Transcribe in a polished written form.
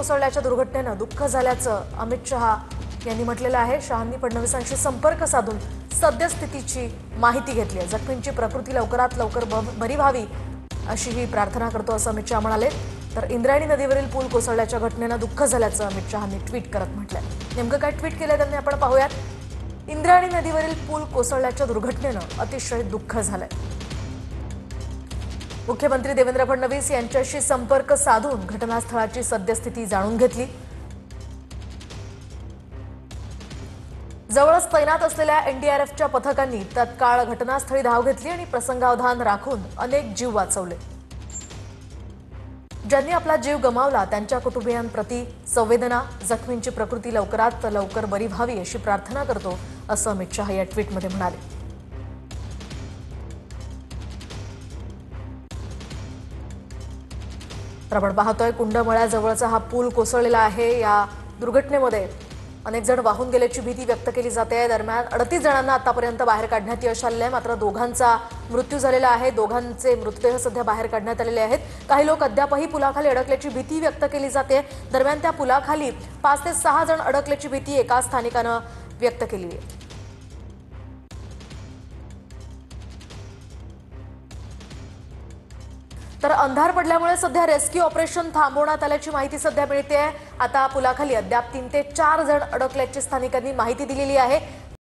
कोसळल्याच्या दुर्घटनेनं दुःख झाल्याचं अमित शहा यांनी म्हटलेलं आहे। शहांनी फडणवीसांशी संपर्क साधून सद्यस्थितीची माहिती घेतली आहे। जखमींची प्रकृती लवकरात लवकर बरी व्हावी अशीही प्रार्थना करतो असं अमित शहा म्हणाले। तर इंद्रायणी नदीवरील पूल कोसळल्याच्या घटनेनं दुःख झाल्याचं अमित शहांनी ट्विट करत म्हटलंय। नेमकं काय ट्विट केलंय त्यांनी आपण पाहूयात। इंद्रायणी नदीवरील पूल कोसळल्याच्या दुर्घटनेनं अतिशय दुःख झालंय। मुख्यमंत्री देवेंद्र फडणवीस यांच्याशी संपर्क साधून घटनास्थळाची सद्यस्थिती जाणून घेतली। जवळच तैनात असलेल्या एनडीआरएफच्या पथकांनी तत्काळ घटनास्थळी धाव घेतली आणि प्रसंगावधान राखून अनेक जीव वाचवले। ज्यांनी आपला जीव गमावला त्यांच्या कुटुंबियांप्रती संवेदना, जखमींची प्रकृती लवकरात लवकर बरी व्हावी अशी प्रार्थना करतो असं अमित शहा या ट्विटमध्ये म्हणाले। तर आपण पाहतोय कुंडमळ्याजवळचा हा पूल कोसळलेला आहे। या दुर्घटनेमध्ये अनेक जण वाहून गेल्याची भीती व्यक्त केली जाते। दरम्यान 38 जणांना आतापर्यंत बाहेर काढण्यात यश आले आहे, मात्र दोघांचा मृत्यू झालेला आहे। दोघांचे मृतदेह सध्या बाहेर काढण्यात आलेले आहेत। काही लोक अद्यापही पुलाखाली अडकल्याची भीती व्यक्त केली जाते। दरम्यान त्या पुलाखाली 5 ते 6 जण अडकल्याची भीती एका स्थानिकानं व्यक्त केली आहे। तर अंधार पडल्यामुळे सध्या रेस्क्यू ऑपरेशन थांबवण्यात आल्याची माहिती सध्या मिळते आहे। आता पुलाखाली अद्याप 3 ते 4 जण अडकल्याची स्थानिकांनी माहिती दिलेली आहे।